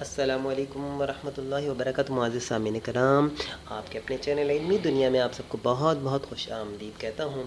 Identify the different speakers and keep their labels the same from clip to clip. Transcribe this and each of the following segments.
Speaker 1: السلام علیکم ورحمۃ اللہ وبرکاتہ۔ معزز سامعین کرام، آپ کے اپنے چینل علمی دنیا میں آپ سب کو بہت بہت خوش آمدید کہتا ہوں۔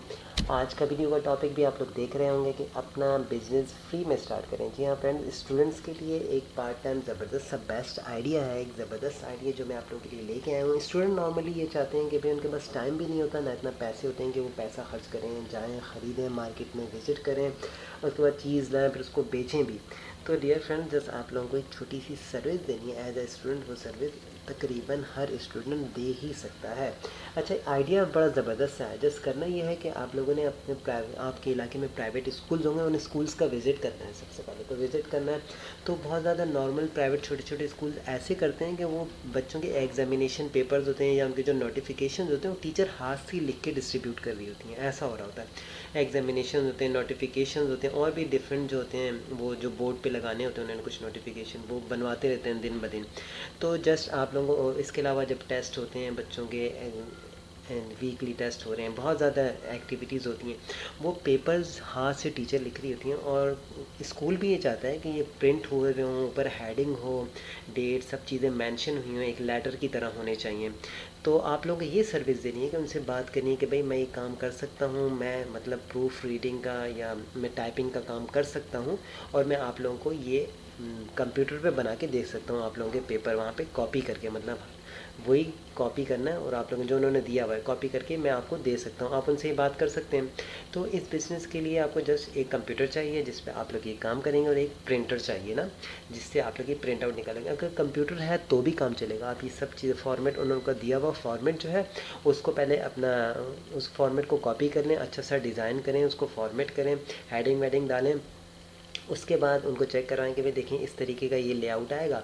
Speaker 1: آج کا ویڈیو کا ٹاپک بھی آپ لوگ دیکھ رہے ہوں گے کہ اپنا بزنس فری میں سٹارٹ کریں۔ جی ہاں فرینڈ، اسٹوڈنٹس کے لیے ایک پارٹ ٹائم زبردست سا بیسٹ آئیڈیا ہے، ایک زبردست آئیڈیا جو میں آپ لوگوں کے لیے لے کے آیا ہوں۔ اسٹوڈنٹ نارملی یہ چاہتے ہیں کہ بھائی ان کے پاس ٹائم بھی نہیں ہوتا، نہ اتنا پیسے ہوتے ہیں کہ وہ پیسہ خرچ کریں، جائیں خریدیں، مارکیٹ میں وزٹ کریں، اس کے بعد چیز لائیں، پھر اس کو بیچیں بھی۔ تو ڈیئر فرینڈ، جس آپ لوگوں کو ایک چھوٹی سی سروس دینی ہے ایز اے اسٹوڈنٹ، وہ سروس تقریباً ہر اسٹوڈنٹ دے ہی سکتا ہے۔ اچھا، آئیڈیا بڑا زبردست ہے۔ جس کرنا یہ ہے کہ آپ لوگوں نے اپنے آپ کے علاقے میں پرائیویٹ اسکولز ہوں گے، ان اسکولز کا وزٹ کرنا ہے۔ سب سے پہلے تو وزٹ کرنا ہے۔ تو بہت زیادہ نارمل پرائیویٹ چھوٹے چھوٹے اسکولز ایسے کرتے ہیں کہ وہ بچوں کے ایگزامینیشن پیپرز ہوتے ہیں یا ان کے جو نوٹیفیکیشنز ہوتے ہیں وہ ٹیچر ہاتھ سے لکھ کے ڈسٹریبیوٹ کر رہی ہوتی ہیں، ایسا ہو رہا ہوتا ہے۔ ایگزامینیشن ہوتے ہیں، نوٹیفیکیشنز ہوتے ہیں، اور بھی ڈفرینٹ جو ہوتے ہیں وہ جو بورڈ پہ لگانے ہوتے ہیں، انہوں نے کچھ نوٹیفیکیشن وہ بنواتے رہتے ہیں دن بدن۔ تو جسٹ آپ لوگوں کو اس کے علاوہ جب ٹیسٹ ہوتے ہیں بچوں کے، ویکلی ٹیسٹ ہو رہے ہیں، بہت زیادہ ایکٹیویٹیز ہوتی ہیں، وہ پیپرز ہاتھ سے ٹیچر لکھ رہی ہوتی ہیں، اور اسکول بھی یہ چاہتا ہے کہ یہ پرنٹ ہوئے ہوں، اوپر ہیڈنگ ہو، ڈیٹ، سب چیزیں مینشن ہوئی ہوں، ایک لیٹر کی طرح ہونے چاہیے۔ تو آپ لوگوں کو یہ سروس دینی ہے کہ ان سے بات کرنی ہے کہ بھائی میں یہ کام کر سکتا ہوں، میں مطلب پروف ریڈنگ کا یا میں ٹائپنگ کا کام کر سکتا ہوں، اور میں آپ لوگوں کو یہ کمپیوٹر پہ بنا کے دیکھ سکتا ہوں، آپ لوگوں کے پیپر وہاں پہ کاپی کر کے، مطلب وہی کاپی کرنا ہے اور آپ لوگوں جو انہوں نے دیا ہوا ہے کاپی کر کے میں آپ کو دے سکتا ہوں، آپ ان سے ہی بات کر سکتے ہیں۔ تو اس بزنس کے لیے آپ کو جسٹ ایک کمپیوٹر چاہیے جس پہ آپ لوگ یہ کام کریں گے، اور ایک پرنٹر چاہیے نا، جس سے آپ لوگ یہ پرنٹ آؤٹ نکالیں گے۔ اگر کمپیوٹر ہے تو بھی کام چلے گا، آپ یہ سب چیزیں فارمیٹ انہوں کا دیا ہوا فارمیٹ جو ہے اس کو پہلے اپنا اس فارمیٹ کو کاپی کر لیں، اچھا سا ڈیزائن کریں، اس کو فارمیٹ کریں، ہیڈنگ ویڈنگ ڈالیں، اس کے بعد ان کو چیک کروائیں کہ بھائی دیکھیں اس طریقے کا یہ لے آؤٹ آئے گا۔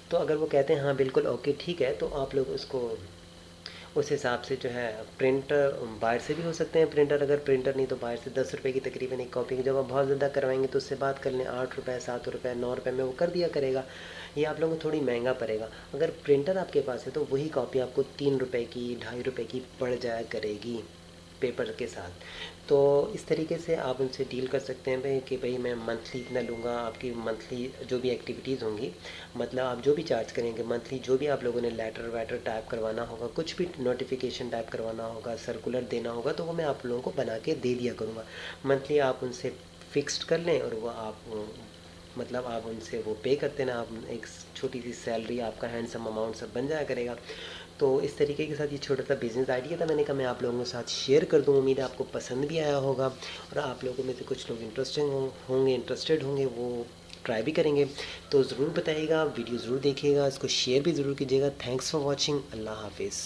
Speaker 1: تو اگر وہ کہتے ہیں ہاں بالکل اوکے ٹھیک ہے، تو آپ لوگ اس کو اس حساب سے جو ہے پرنٹر باہر سے بھی ہو سکتے ہیں، پرنٹر اگر پرنٹر نہیں تو باہر سے 10 روپے کی تقریباً ایک کاپی کی، جب آپ بہت زیادہ کروائیں گے تو اس سے بات کر لیں، 8 روپے 7 روپے 9 روپے میں وہ کر دیا کرے گا۔ یہ آپ لوگوں کو تھوڑی مہنگا پڑے گا۔ اگر پرنٹر آپ کے پاس ہے تو وہی کاپی آپ کو 3 روپے کی 2.5 روپے کی پڑ جایا کرے گی پیپر کے ساتھ۔ تو اس طریقے سے آپ ان سے ڈیل کر سکتے ہیں بھائی کہ بھائی میں منتھلی اتنا لوں گا، آپ کی منتھلی جو بھی ایکٹیویٹیز ہوں گی، مطلب آپ جو بھی چارج کریں گے منتھلی، جو بھی آپ لوگوں نے لیٹر ویٹر ٹائپ کروانا ہوگا، کچھ بھی نوٹیفیکیشن ٹائپ کروانا ہوگا، سرکولر دینا ہوگا، تو وہ میں آپ لوگوں کو بنا کے دے دیا کروں گا۔ منتھلی آپ ان سے فکسڈ کر لیں، اور وہ آپ مطلب آپ ان سے وہ پے کرتے نا، آپ ایک چھوٹی سی سیلری آپ کا ہینڈسم اماؤنٹ سب بن جایا کرے گا۔ تو اس طریقے کے ساتھ یہ چھوٹا سا بزنس آئیڈیا تھا، میں نے کہا میں آپ لوگوں کے ساتھ شیئر کر دوں، امید ہے آپ کو پسند بھی آیا ہوگا، اور آپ لوگوں میں سے کچھ لوگ انٹرسٹڈ ہوں گے، وہ ٹرائی بھی کریں گے۔ تو ضرور بتائیے گا، ویڈیو ضرور دیکھیے گا، اس کو شیئر بھی ضرور کیجیے گا۔ تھینکس فار واچنگ، اللہ حافظ۔